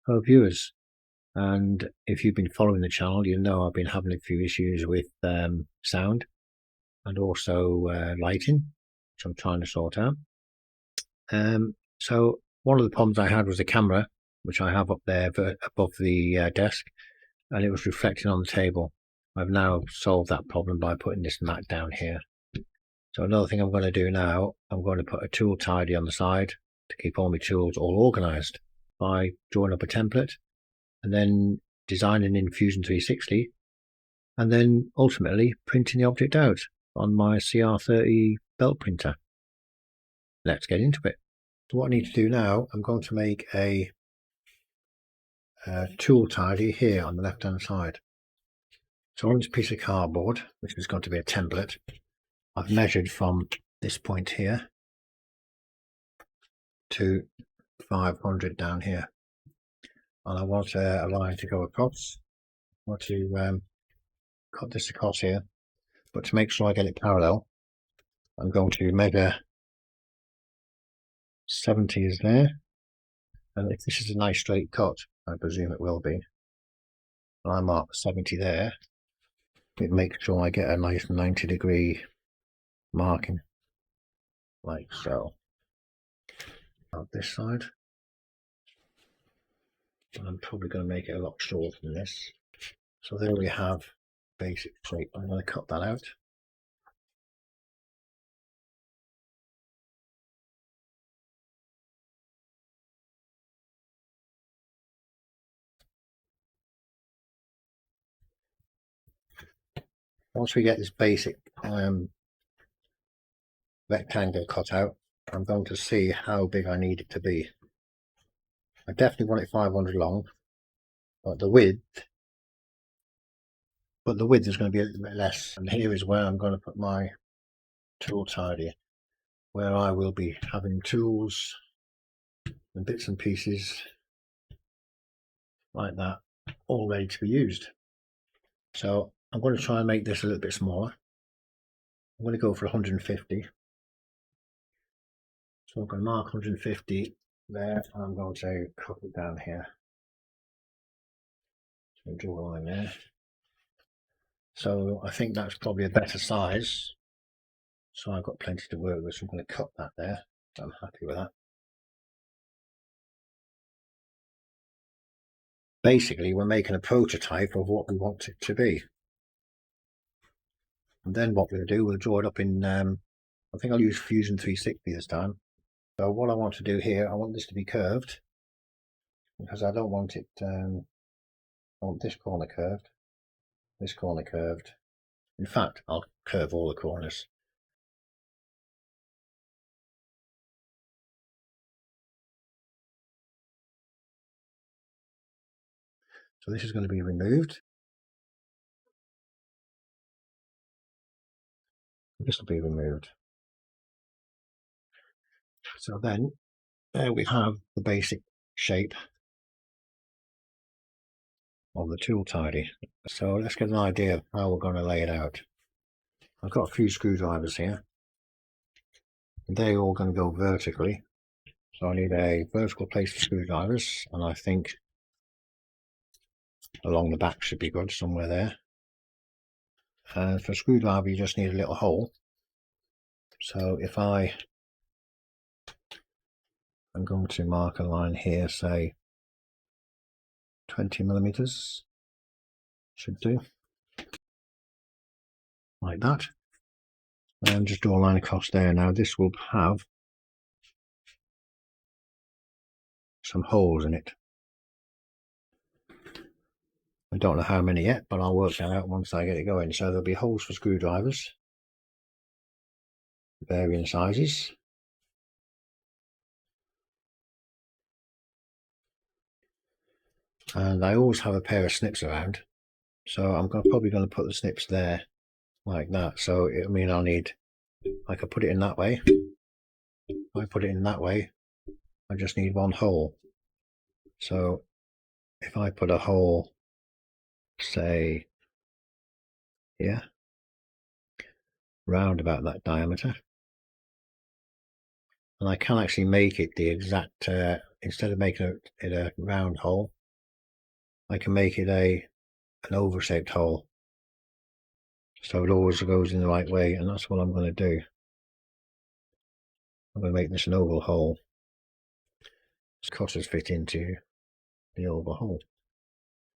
viewers. And if you've been following the channel, you know I've been having a few issues with sound and also lighting, which I'm trying to sort out. So one of the problems I had was the camera, which I have up there above the desk, and it was reflecting on the table. I've now solved that problem by putting this mat down here. So another thing I'm going to do now, I'm going to put a tool tidy on the side to keep all my tools all organized by drawing up a template and then designing in Fusion 360 and then ultimately printing the object out on my CR30 belt printer. Let's get into it. So what I need to do now, I'm going to make a tool tidy here on the left hand side. So on this piece of cardboard, which is going to be a template, I've measured from this point here to 500 down here, and I want a line to go across. I want to cut this across here, but to make sure I get it parallel, I'm going to measure 70 is there, and if this is a nice straight cut, I presume it will be, and I mark 70 there, it makes sure I get a nice 90-degree marking, like so. On this side, and I'm probably going to make it a lot shorter than this. So there we have basic shape. I'm going to cut that out. Once we get this basic rectangle cut out, I'm going to see how big I need it to be. I definitely want it 500 long, but the width is going to be a little bit less. And here is where I'm going to put my tool tidy, where I will be having tools and bits and pieces like that, all ready to be used. So I'm going to try and make this a little bit smaller. I'm going to go for 150. So I'm going to mark 150 there, and I'm going to cut it down here. So draw a line there. So I think that's probably a better size. So I've got plenty to work with, so I'm going to cut that there. I'm happy with that. Basically, we're making a prototype of what we want it to be. And then what we'll do, we'll draw it up in, I think I'll use Fusion 360 this time. So what I want to do here, I want this to be curved, because I don't want it, I want this corner curved, this corner curved. In fact, I'll curve all the corners. So this is going to be removed. This will be removed. So then there we have the basic shape of the tool tidy. So let's get an idea of how we're going to lay it out. I've got a few screwdrivers here, and they're all going to go vertically. So I need a vertical place for screwdrivers, and I think along the back should be good, somewhere there. And for a screwdriver you just need a little hole. So if I'm going to mark a line here, say 20 millimeters, should do, like that, and just draw a line across there. Now this will have some holes in it. I don't know how many yet, but I'll work that out once I get it going. So there'll be holes for screwdrivers, varying sizes. And I always have a pair of snips around, so I'm probably going to put the snips there like that. So it'll mean I'll need, I could put it in that way. If I put it in that way, I just need one hole. So if I put a hole, say here, round about that diameter, and I can actually make it the exact, instead of making it a round hole, I can make it an oval shaped hole, so it always goes in the right way, and that's what I'm going to do. I'm going to make this an oval hole. This cutters fit into the oval hole.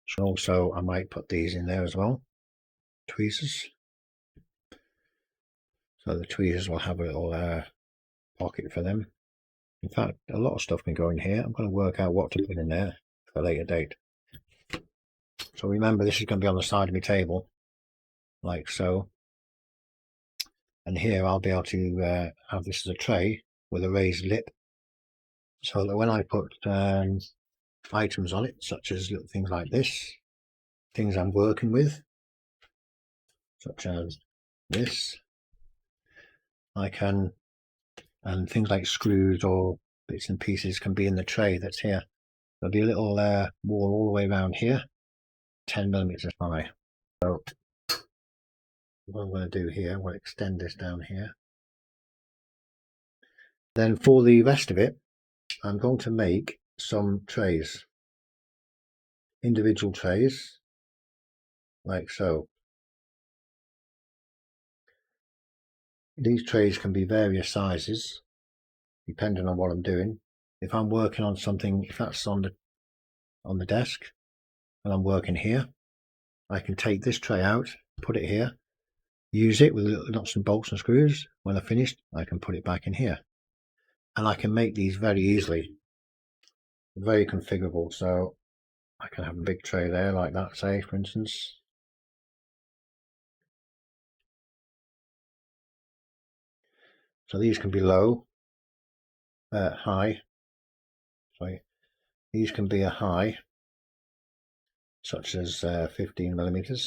So also I might put these in there as well, tweezers. So the tweezers will have a little pocket for them. In fact, a lot of stuff can go in here. I'm going to work out what to put in there for a later date. So remember, this is going to be on the side of my table, like so. And here I'll be able to have this as a tray with a raised lip, so that when I put items on it, such as little things like this, things I'm working with, such as this, I can, and things like screws or bits and pieces can be in the tray that's here. There'll be a little wall all the way around here, 10mm high. So what I'm going to do here, we'll extend this down here. Then for the rest of it, I'm going to make some trays, individual trays, like so. These trays can be various sizes, depending on what I'm doing. If I'm working on something, if that's on the desk, and I'm working here, I can take this tray out, put it here, use it with little nuts and bolts and screws. When I've finished, I can put it back in here. And I can make these very easily, very configurable. So I can have a big tray there like that, say, for instance. So these can be high. Sorry, these can be a high, such as 15mm.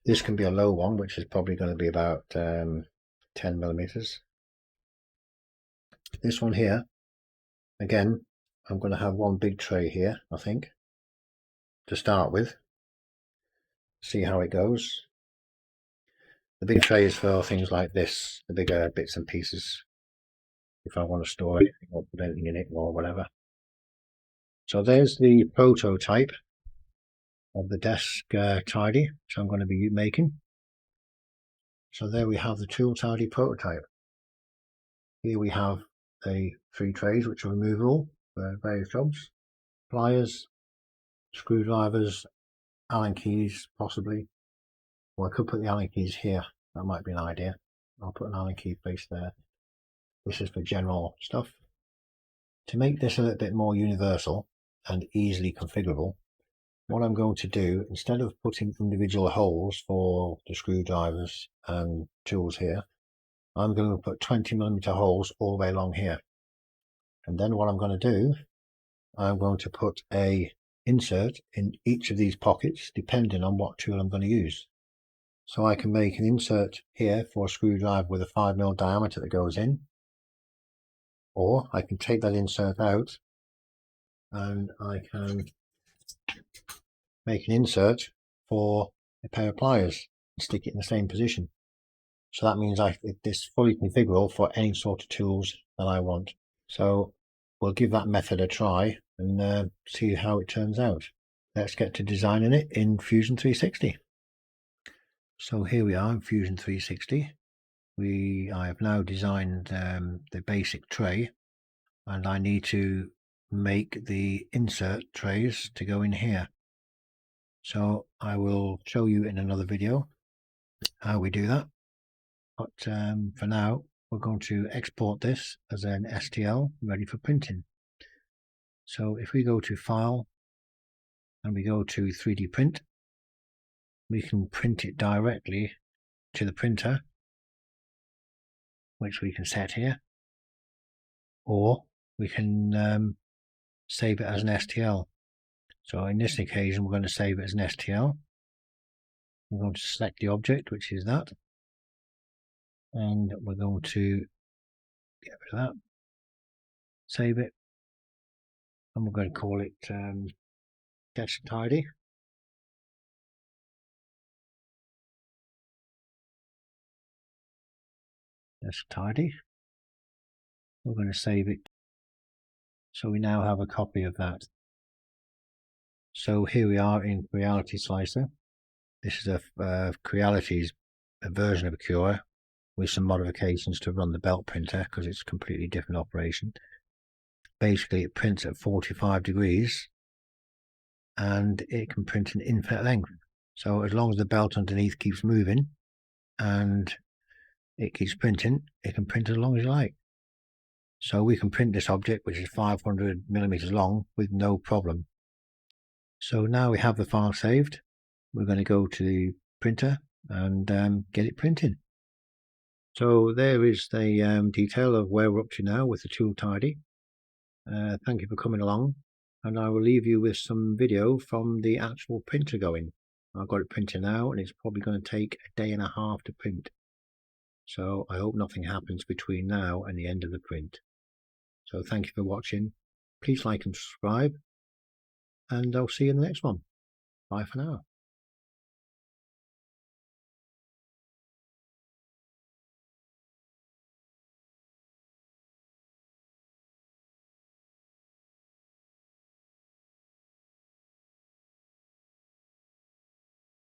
This can be a low one, which is probably going to be about 10mm. This one here, again, I'm going to have one big tray here, I think, to start with. See how it goes. The big tray is for things like this, the bigger bits and pieces, if I want to store anything or put anything in it or whatever. So there's the prototype of the DeskTidy, which I'm going to be making. So there we have the tool-tidy prototype. Here we have the 3 trays, which are removable for various jobs. Pliers, screwdrivers, Allen keys, possibly. Or I could put the Allen keys here. That might be an idea. I'll put an Allen key place there. This is for general stuff. To make this a little bit more universal and easily configurable, what I'm going to do, instead of putting individual holes for the screwdrivers and tools here, I'm going to put 20mm holes all the way along here. And then what I'm going to do, I'm going to put a insert in each of these pockets, depending on what tool I'm going to use. So I can make an insert here for a screwdriver with a 5mm diameter that goes in, or I can take that insert out and I can make an insert for a pair of pliers and stick it in the same position. So that means it's fully configurable for any sort of tools that I want. So we'll give that method a try and see how it turns out. Let's get to designing it in Fusion 360. So here we are in Fusion 360. I have now designed the basic tray, and I need to make the insert trays to go in here. So I will show you in another video how we do that. But for now, we're going to export this as an STL ready for printing. So if we go to File and we go to 3D Print, we can print it directly to the printer, which we can set here, or we can save it as an STL. So in this occasion, we're going to save it as an STL. We're going to select the object, which is that, and we're going to get rid of that, save it, and we're going to call it DeskTidy. DeskTidy. We're going to save it. So we now have a copy of that. So here we are in Creality Slicer. This is a Creality's version of a Cura with some modifications to run the belt printer because it's a completely different operation. Basically it prints at 45 degrees and it can print an infinite length. So as long as the belt underneath keeps moving and it keeps printing, it can print as long as you like. So we can print this object, which is 500 millimeters long, with no problem. So now we have the file saved. We're going to go to the printer and get it printed. So there is the detail of where we're up to now with the tool tidy. Thank you for coming along, and I will leave you with some video from the actual printer going. I've got it printing now and it's probably going to take a day and a half to print. So I hope nothing happens between now and the end of the print. So thank you for watching. Please like and subscribe, and I'll see you in the next one. Bye for now.